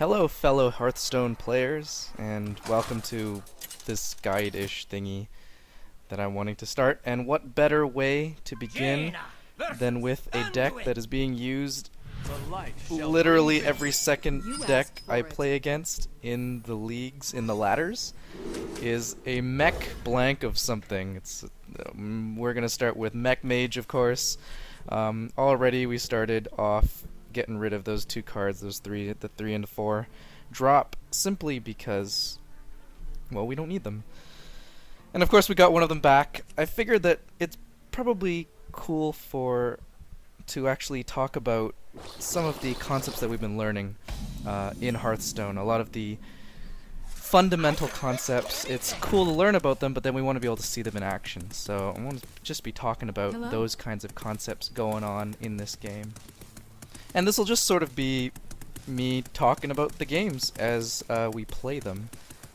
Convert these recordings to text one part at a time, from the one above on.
Hello fellow Hearthstone players, and welcome to this guide-ish thingy that I'm wanting to start. And what better way to begin than with a deck that is being used literally every second deck I play against in the leagues, in the ladders, is a mech blank of something. We're gonna start with Mech Mage, of course. Already we started off getting rid of those two cards, the 3 and 4 drop, simply because, well, we don't need them. And of course we got one of them back. I figured that it's probably cool to actually talk about some of the concepts that we've been learning in Hearthstone. A lot of the fundamental concepts. It's cool to learn about them, but then we want to be able to see them in action. So I want to just be talking about those kinds of concepts going on in this game. And this will just sort of be me talking about the games as we play them.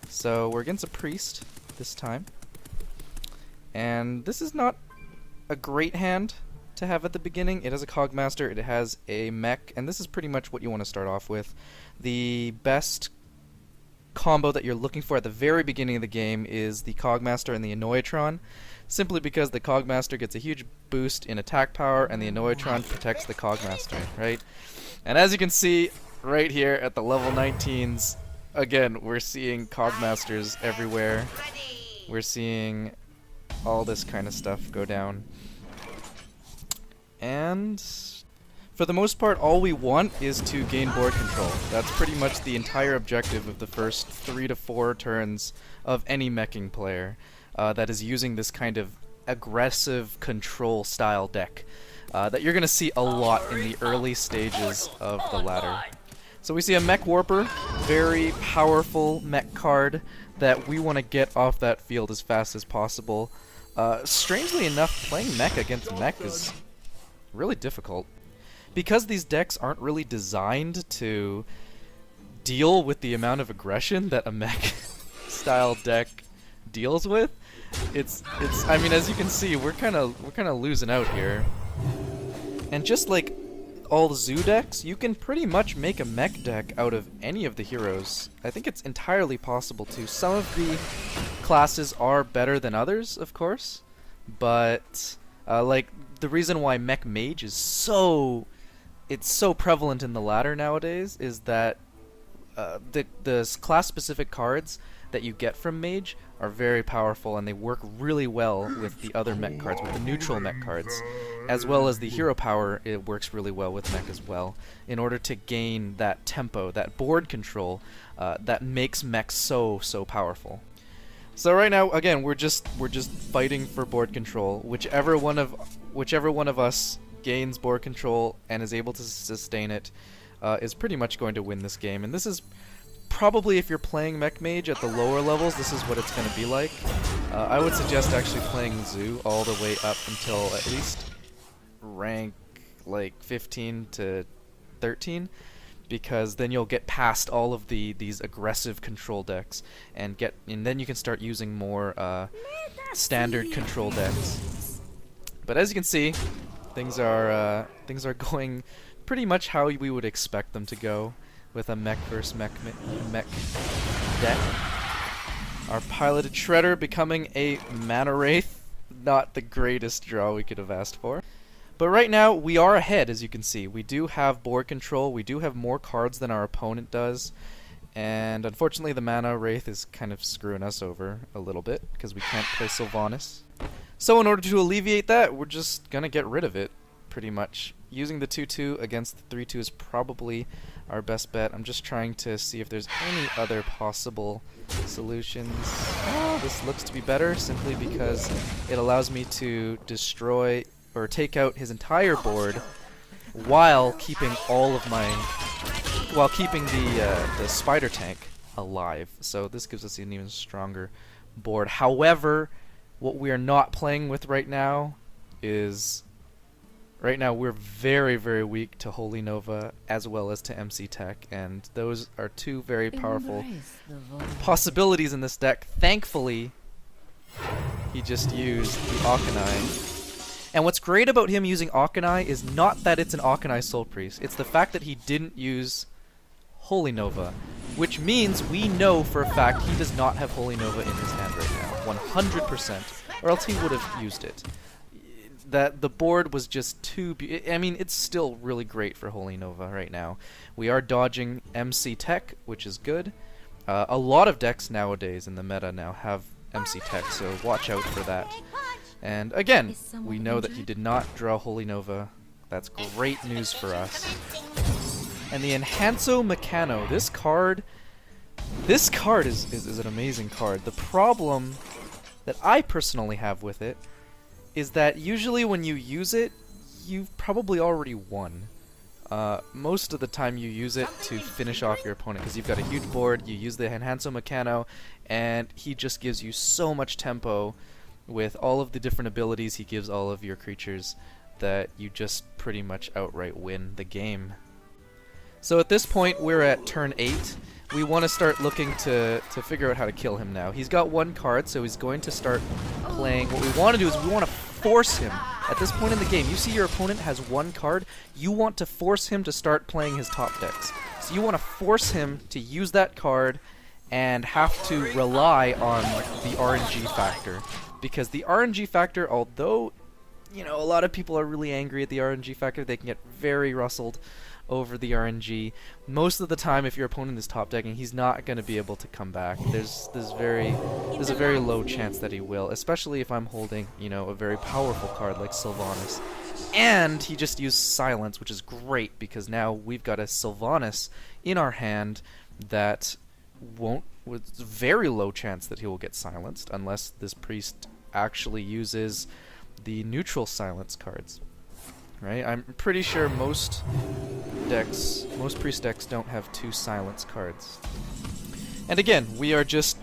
So we're against a priest this time. And this is not a great hand to have at the beginning. It has a Cogmaster, it has a mech, and this is pretty much what you want to start off with. The best combo that you're looking for at the very beginning of the game is the Cogmaster and the Annoyatron, simply because the Cogmaster gets a huge boost in attack power and the Annoyatron protects the Cogmaster, right? And as you can see right here at the level 19s, again, we're seeing Cogmasters everywhere. We're seeing all this kind of stuff go down. And for the most part, all we want is to gain board control. That's pretty much the entire objective of the first 3 to 4 turns of any meching player that is using this kind of aggressive control style deck that you're going to see a lot in the early stages of the ladder. So we see a Mech Warper, very powerful mech card that we want to get off that field as fast as possible. Strangely enough, playing mech against mech is really difficult. Because these decks aren't really designed to deal with the amount of aggression that a mech style deck deals with, I mean, as you can see, we're kind of losing out here. And just like all the zoo decks, you can pretty much make a mech deck out of any of the heroes. I think it's entirely possible to. Some of the classes are better than others, of course, but like the reason why Mech Mage is so prevalent in the ladder nowadays is that the class-specific cards that you get from Mage are very powerful, and they work really well with the other mech cards, with the neutral mech cards, as well as the hero power. It works really well with mech as well, in order to gain that tempo, that board control that makes mech so powerful. So right now, again, we're just fighting for board control. Whichever one of us gains board control and is able to sustain it is pretty much going to win this game. And this is probably, if you're playing Mech Mage at the lower levels, this is what it's going to be like. I would suggest actually playing Zoo all the way up until at least rank like 15 to 13, because then you'll get past all of these aggressive control decks and then you can start using more standard control decks. But as you can see, things are going pretty much how we would expect them to go with a mech versus mech deck. Our piloted Shredder becoming a Mana Wraith, not the greatest draw we could have asked for. But right now we are ahead, as you can see. We do have board control, we do have more cards than our opponent does, and unfortunately the Mana Wraith is kind of screwing us over a little bit because we can't play Sylvannas. So in order to alleviate that, we're just gonna get rid of it, pretty much. Using the 2-2 against the 3-2 is probably our best bet. I'm just trying to see if there's any other possible solutions. Oh, this looks to be better, simply because it allows me to destroy or take out his entire board while keeping the spider tank alive. So this gives us an even stronger board. However, what we are not playing with right now is we're very weak to Holy Nova as well as to MC Tech, and those are two very powerful possibilities in this deck. Thankfully, he just used the Akanai. And what's great about him using Akanai is not that it's an Akanai Soul Priest, it's the fact that he didn't use Holy Nova, which means we know for a fact he does not have Holy Nova in his hand right now, 100%, or else he would have used it. That the board was just too I mean, it's still really great for Holy Nova right now. We are dodging MC Tech, which is good. A lot of decks nowadays in the meta now have MC Tech, so watch out for that. And again, we know that he did not draw Holy Nova. That's great news for us. And the Enhanso Mechano, this card is an amazing card. The problem that I personally have with it is that usually when you use it, you've probably already won. Most of the time you use it to finish off your opponent because you've got a huge board, you use the Enhanso Mechano, and he just gives you so much tempo with all of the different abilities he gives all of your creatures that you just pretty much outright win the game. So at this point we're at turn 8. We want to start looking to figure out how to kill him now. He's got 1 card, so he's going to start playing. What we want to do is we want to force him. At this point in the game, you see your opponent has 1 card, you want to force him to start playing his top decks. So you want to force him to use that card and have to rely on the RNG factor. Because the RNG factor, although, you know, a lot of people are really angry at the RNG factor, they can get very rustled over the RNG. Most of the time, if your opponent is top decking, he's not going to be able to come back. There's a very low chance that he will, especially if I'm holding, you know, a very powerful card like Sylvannas. And he just used Silence, which is great because now we've got a Sylvannas in our hand that won't, with very low chance that he will get silenced unless this priest actually uses the neutral silence cards. Right? I'm pretty sure most priest decks don't have 2 silence cards. And again, we're just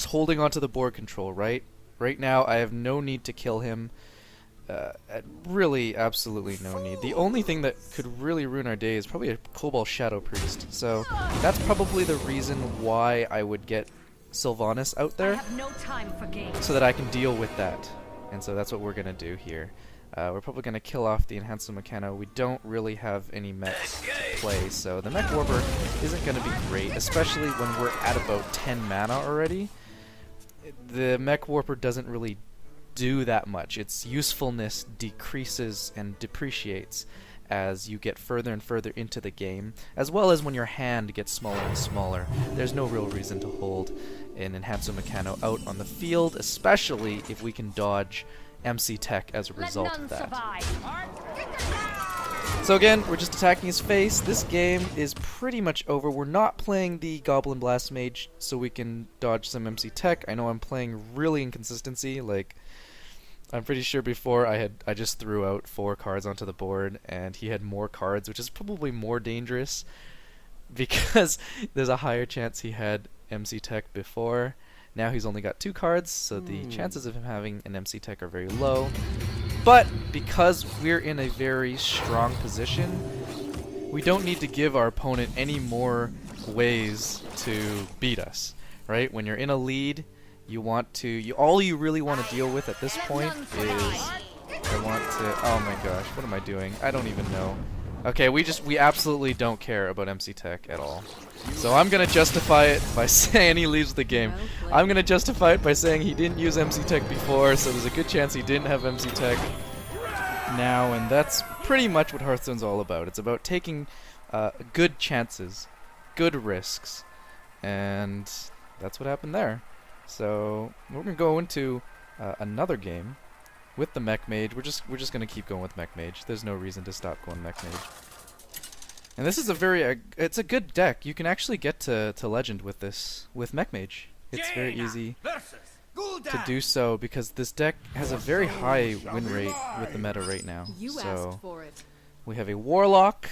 holding onto the board control, right? Right now, I have no need to kill him. Really, absolutely no need. The only thing that could really ruin our day is probably a Cobalt Shadow Priest. So that's probably the reason why I would get Sylvannas out there, so that I can deal with that. And so that's what we're gonna do here. We're probably going to kill off the Enhanso Mechano. We don't really have any mechs to play, so the Mech Warper isn't going to be great, especially when we're at about 10 mana already. The Mech Warper doesn't really do that much. Its usefulness decreases and depreciates as you get further and further into the game, as well as when your hand gets smaller and smaller. There's no real reason to hold an Enhanso Mechano out on the field, especially if we can dodge MC Tech as a result of that. So again, we're just attacking his face. This game is pretty much over. We're not playing the Goblin Blast Mage so we can dodge some MC Tech. I know I'm playing really inconsistency. Like, I'm pretty sure before I just threw out 4 cards onto the board and he had more cards, which is probably more dangerous because there's a higher chance he had MC Tech before. Now he's only got 2 cards, so the chances of him having an MC Tech are very low. But because we're in a very strong position, we don't need to give our opponent any more ways to beat us, right? When you're in a lead, you want to, all you really want to deal with at this point is, oh my gosh, what am I doing? I don't even know. Okay, we absolutely don't care about MC Tech at all. So I'm going to justify it by saying he leaves the game. I'm going to justify it by saying he didn't use MC Tech before, so there's a good chance he didn't have MC Tech now, and that's pretty much what Hearthstone's all about. It's about taking good chances, good risks, and that's what happened there. So we're going to go into another game with the Mech Mage. We're just going to keep going with Mech Mage. There's no reason to stop going Mech Mage. And this is it's a good deck. You can actually get to Legend with this, with Mech Mage. It's very easy to do so because this deck has a very high win rate with the meta right now. So we have a Warlock.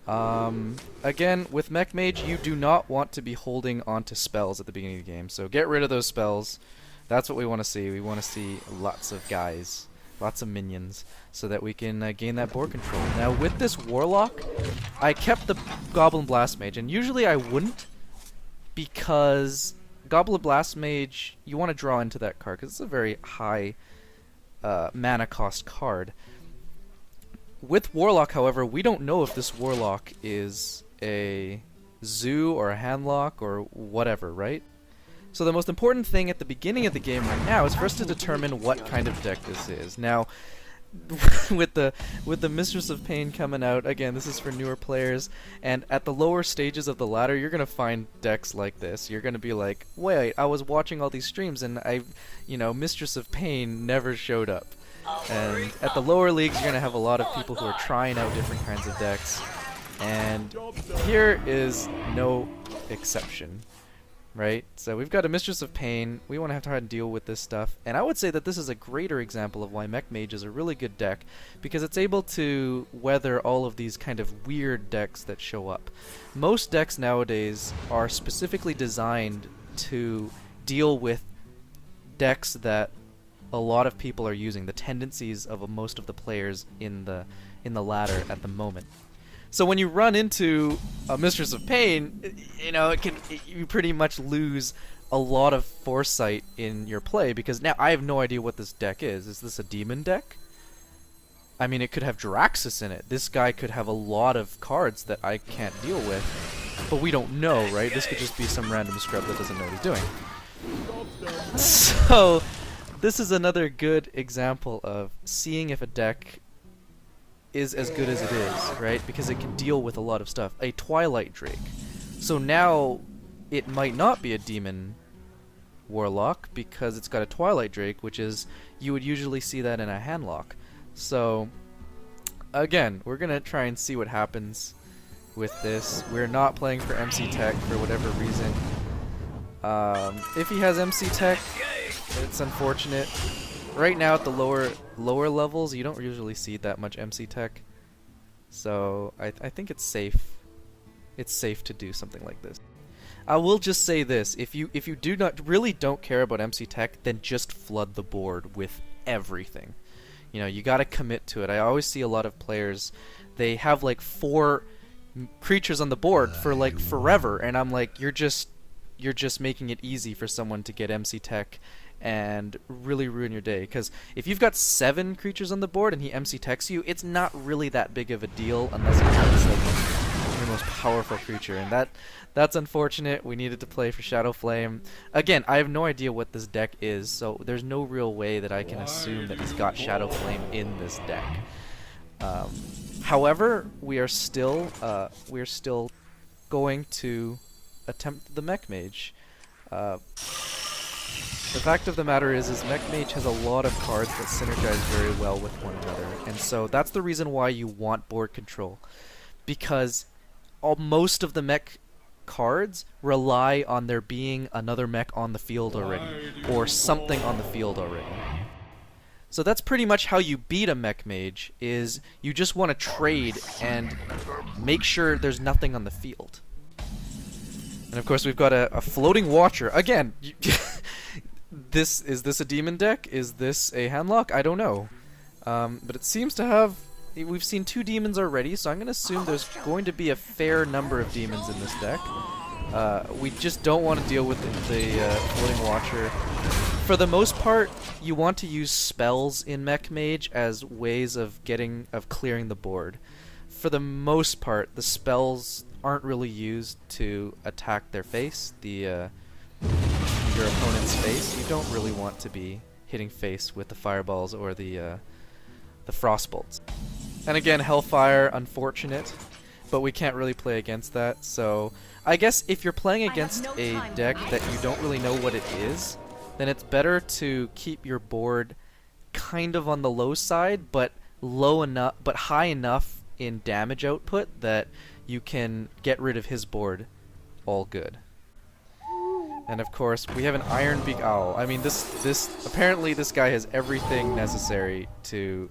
Again, with Mech Mage, you do not want to be holding onto spells at the beginning of the game. So get rid of those spells. That's what we want to see. We want to see lots of guys, lots of minions, so that we can gain that board control. Now with this Warlock, I kept the Goblin Blast Mage, and usually I wouldn't, because Goblin Blast Mage, you want to draw into that card, because it's a very high mana cost card. With Warlock, however, we don't know if this Warlock is a zoo or a handlock or whatever, right? So the most important thing at the beginning of the game right now is for us to determine what kind of deck this is. Now, with the Mistress of Pain coming out, again, this is for newer players, and at the lower stages of the ladder, you're gonna find decks like this. You're gonna be like, wait, I was watching all these streams and Mistress of Pain never showed up. And at the lower leagues, you're gonna have a lot of people who are trying out different kinds of decks, and here is no exception. Right? So we've got a Mistress of Pain. We want to have to try and deal with this stuff. And I would say that this is a greater example of why Mech Mage is a really good deck, because it's able to weather all of these kind of weird decks that show up. Most decks nowadays are specifically designed to deal with decks that a lot of people are using, the tendencies of most of the players in the ladder at the moment. So when you run into a Mistress of Pain, you pretty much lose a lot of foresight in your play, because now I have no idea what this deck is. Is this a demon deck? I mean, it could have Jiraxis in it. This guy could have a lot of cards that I can't deal with, but we don't know, right? This could just be some random scrub that doesn't know what he's doing. So this is another good example of seeing if a deck is as good as it is, right? Because it can deal with a lot of stuff. A Twilight Drake. So now it might not be a demon warlock because it's got a Twilight Drake, which is, you would usually see that in a handlock. So again, we're gonna try and see what happens with this. We're not playing for MC Tech for whatever reason. If he has MC Tech, it's unfortunate. Right now at the lower levels, you don't usually see that much MC Tech, so I think it's safe. It's safe to do something like this. I will just say this: if you don't care about MC Tech, then just flood the board with everything. You gotta commit to it. I always see a lot of players, they have like 4 creatures on the board for like forever, and I'm like, you're just making it easy for someone to get MC Tech and really ruin your day. Because if you've got 7 creatures on the board and he MC Techs you, it's not really that big of a deal unless he has like your most powerful creature, and that's unfortunate. We needed to play for Shadow Flame. Again, I have no idea what this deck is, so there's no real way that I can assume that he's got Shadow Flame in this deck. However, we are still going to attempt the Mech Mage. The fact of the matter is Mech Mage has a lot of cards that synergize very well with one another, and so that's the reason why you want board control, because most of the mech cards rely on there being another mech on the field already, or something on the field already. So that's pretty much how you beat a Mech Mage, is you just want to trade and make sure there's nothing on the field. And of course we've got a floating Watcher. Again, is this a demon deck? Is this a handlock? I don't know. But it seems to have... We've seen 2 demons already, so I'm going to assume there's going to be a fair number of demons in this deck. We just don't want to deal with the floating Watcher. For the most part, you want to use spells in Mech Mage as ways of clearing the board. For the most part, the spells aren't really used to attack their face, your opponent's face. You don't really want to be hitting face with the fireballs or the frostbolts. And again, Hellfire, unfortunate, but we can't really play against that. So I guess if you're playing against a deck that you don't really know what it is, then it's better to keep your board kind of on the low side, but high enough in damage output that you can get rid of his board all good. And of course, we have an Ironbeak Owl. I mean, apparently this guy has everything necessary to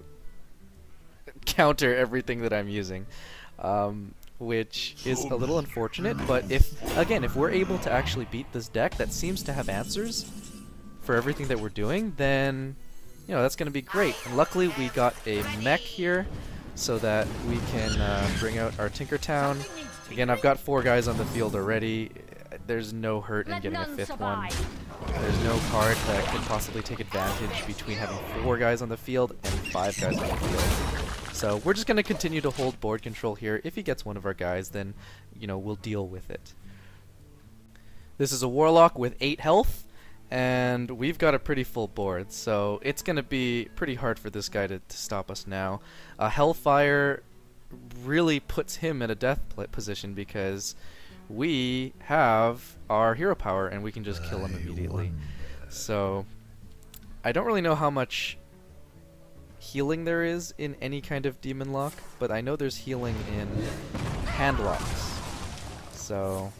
counter everything that I'm using, which is a little unfortunate. But if we're able to actually beat this deck that seems to have answers for everything that we're doing, then that's going to be great. And luckily, we got a mech here, so that we can bring out our Tinkertown. Again, I've got 4 guys on the field already. There's no hurt in getting a 5th one. There's no card that could possibly take advantage between having 4 guys on the field and 5 guys on the field. So we're just going to continue to hold board control here. If he gets one of our guys, then, you know, we'll deal with it. This is a Warlock with 8 health, and we've got a pretty full board, so it's going to be pretty hard for this guy to stop us now. Hellfire really puts him in a death position because we have our hero power and we can just kill him immediately. So I don't really know how much healing there is in any kind of demon lock, but I know there's healing in hand locks. So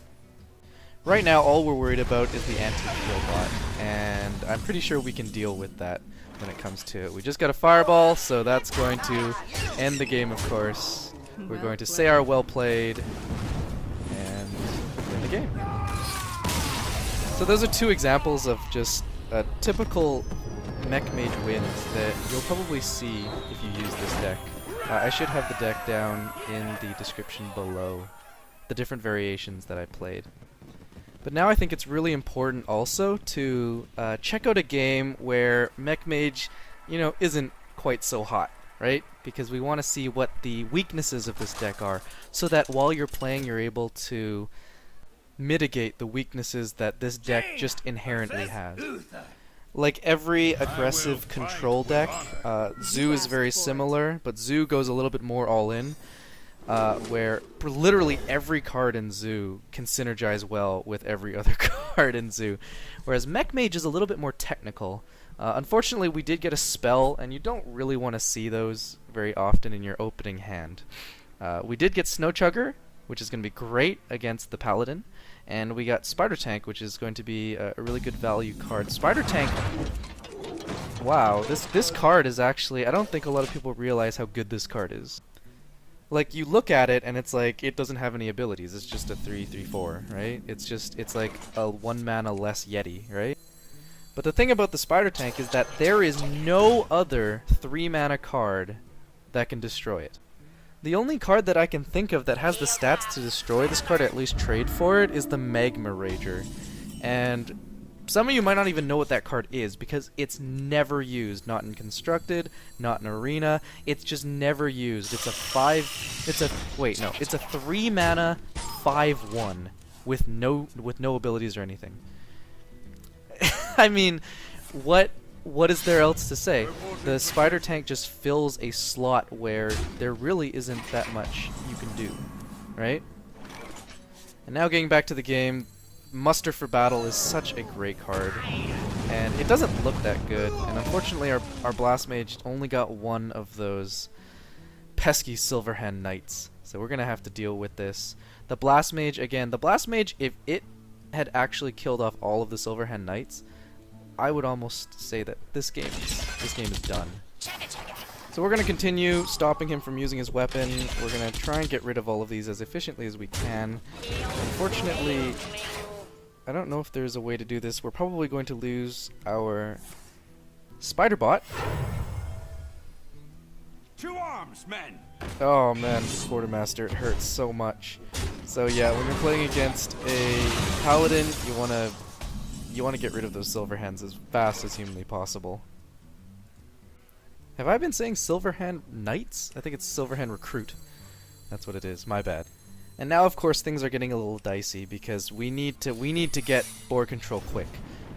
right now all we're worried about is the anti-heal bot, and I'm pretty sure we can deal with that when it comes to it. We just got a fireball, so that's going to end the game, of course. We're going to say our well played and win the game. So those are 2 examples of just typical Mech Mage wins that you'll probably see if you use this deck. I should have the deck down in the description below, the different variations that I played. But now I think it's really important also to check out a game where Mech Mage, you know, isn't quite so hot, right? Because we want to see what the weaknesses of this deck are, so that while you're playing you're able to mitigate the weaknesses that this deck just inherently has. Like every aggressive control deck, Zoo is very similar, but Zoo goes a little bit more all-in, where literally every card in Zoo can synergize well with every other card in Zoo. Whereas Mech Mage is a little bit more technical. Unfortunately, we did get a spell, and you don't really want to see those very often in your opening hand. We did get Snow Chugger, which is going to be great against the Paladin. And we got Spider Tank, which is going to be a really good value card. Spider Tank, wow, this card is actually, I don't think a lot of people realize how good this card is. Like, you look at it and it's like, it doesn't have any abilities, it's just a 3/3/4, right? It's like a 1 mana less Yeti, right? But the thing about the Spider Tank is that there is no other 3 mana card that can destroy it. The only card that I can think of that has the stats to destroy this card, or at least trade for it, is the Magma Rager. And some of you might not even know what that card is, because it's never used. Not in Constructed, not in Arena. It's just never used. It's a 3 mana 5/1 with no abilities or anything. I mean, what is there else to say? The Spider Tank just fills a slot where there really isn't that much you can do, right? And now getting back to the game, Muster for Battle is such a great card, and it doesn't look that good, and unfortunately our Blast Mage only got 1 of those pesky Silverhand Knights, so we're gonna have to deal with this. The Blast Mage, again, if it had actually killed off all of the Silverhand Knights, I would almost say that this game is done. So we're going to continue stopping him from using his weapon. We're going to try and get rid of all of these as efficiently as we can. Unfortunately, I don't know if there's a way to do this. We're probably going to lose our Spider Bot. To arms, men! Oh man, Quartermaster, it hurts so much. So yeah, when you're playing against a Paladin, you want to get rid of those Silverhands as fast as humanly possible. Have I been saying Silverhand Knights? I think it's Silverhand Recruit. That's what it is. My bad. And now, of course, things are getting a little dicey because we need to get board control quick.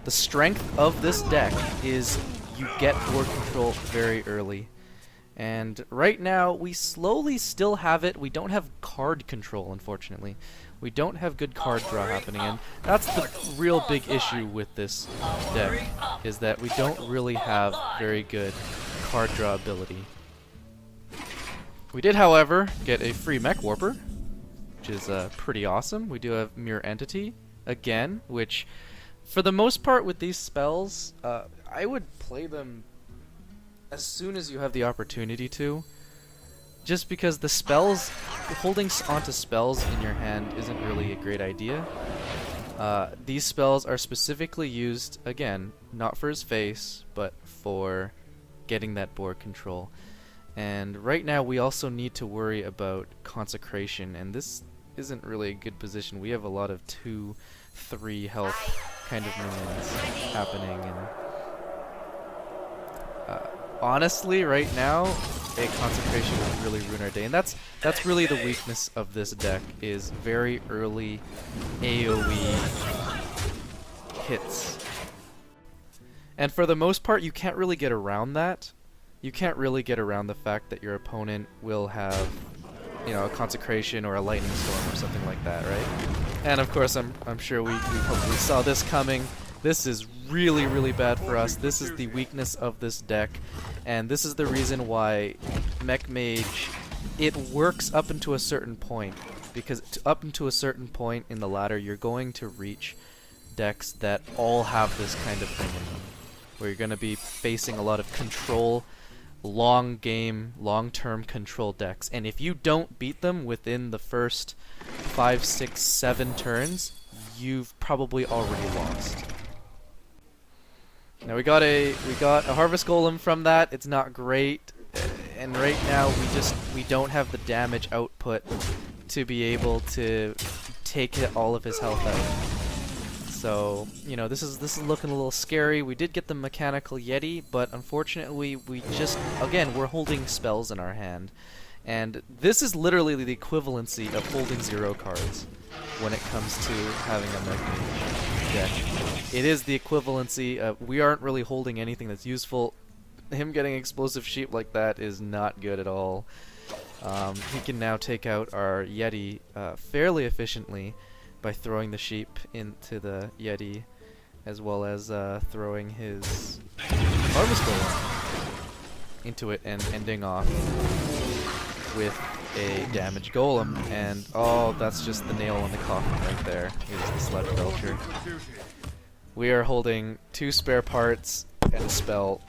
The strength of this deck is you get board control very early. And right now, we slowly still have it. We don't have card control, unfortunately. We don't have good card draw happening, and that's the real big issue with this deck, is that we don't really have very good card draw ability. We did, however, get a free Mech Warper, which is pretty awesome. We do have Mirror Entity, again, which, for the most part with these spells, I would play them as soon as you have the opportunity to. Just because the spells, holding onto spells in your hand isn't really a great idea. These spells are specifically used, again, not for his face, but for getting that board control. And right now we also need to worry about Consecration, and this isn't really a good position. We have a lot of 2-3 health kind of minions happening, and honestly, right now, a consecration would really ruin our day, and that's really the weakness of this deck, is very early AoE hits. And for the most part, you can't really get around that. You can't really get around the fact that your opponent will have, you know, a consecration or a lightning storm or something like that, right? And of course, I'm sure we probably saw this coming. This is really, really bad for us. This is the weakness of this deck, and this is the reason why Mech Mage, it works up into a certain point, because up into a certain point in the ladder, you're going to reach decks that all have this kind of thing in them, where you're going to be facing a lot of control, long game, long-term control decks, and if you don't beat them within the first 5, 6, 7 turns, you've probably already lost. Now we got a Harvest Golem from that. It's not great, and right now we don't have the damage output to be able to take all of his health out. So, you know, this is looking a little scary. We did get the Mechanical Yeti, but unfortunately we just, again, we're holding spells in our hand. And this is literally the equivalency of holding 0 cards when it comes to having a Mech Mage deck. It is the equivalency of, we aren't really holding anything that's useful. Him getting Explosive Sheep like that is not good at all. He can now take out our Yeti fairly efficiently by throwing the sheep into the Yeti, as well as throwing his Harvest Golem into it and ending off with a damaged golem. And oh, that's just the nail in the coffin right there. Here's the Sludge Belcher. We are holding 2 spare parts and a spell.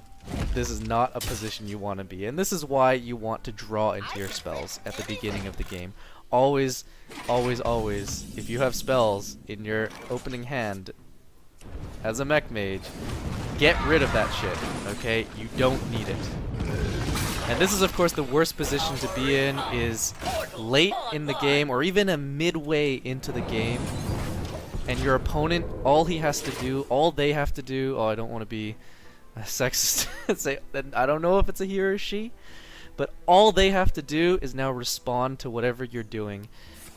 This is not a position you want to be in. This is why you want to draw into your spells at the beginning of the game. Always, always, always, if you have spells in your opening hand as a Mech Mage, get rid of that shit, okay? You don't need it. And this is, of course, the worst position to be in, is late in the game, or even a midway into the game, and your opponent, all they have to do, oh, I don't want to be a sexist and say, I don't know if it's a he or a she, but all they have to do is now respond to whatever you're doing,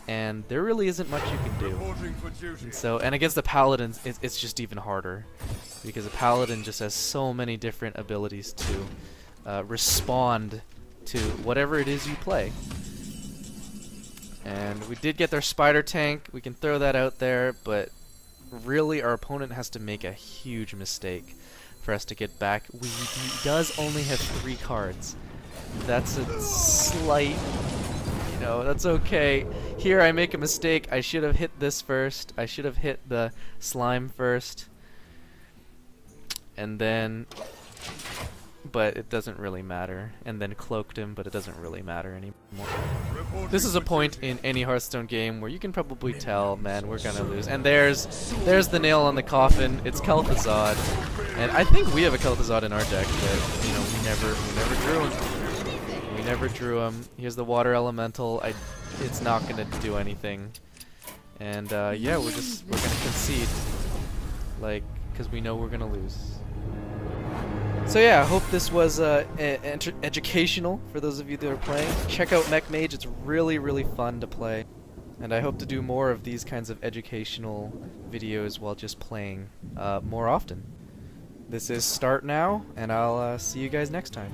and there really isn't much you can do. And so, and against the Paladins, it's just even harder, because a Paladin just has so many different abilities to respond to whatever it is you play. And we did get their Spider Tank, we can throw that out there, but really our opponent has to make a huge mistake for us to get back. He does only have 3 cards. That's a slight, you know, that's okay. Here I make a mistake. I should have hit this first. I should have hit the slime first. And then, but it doesn't really matter. And then cloaked him, but it doesn't really matter anymore. This is a point in any Hearthstone game where you can probably tell, man, we're gonna lose. And there's the nail on the coffin. It's Kel'Thuzad, and I think we have a Kel'Thuzad in our deck, but you know, we never drew him. We never drew him. Here's the Water Elemental. It's not gonna do anything. And yeah, we're gonna concede, like, because we know we're gonna lose. So yeah, I hope this was educational for those of you that are playing. Check out Mech Mage, it's really, really fun to play. And I hope to do more of these kinds of educational videos while just playing more often. This is Start Now, and I'll see you guys next time.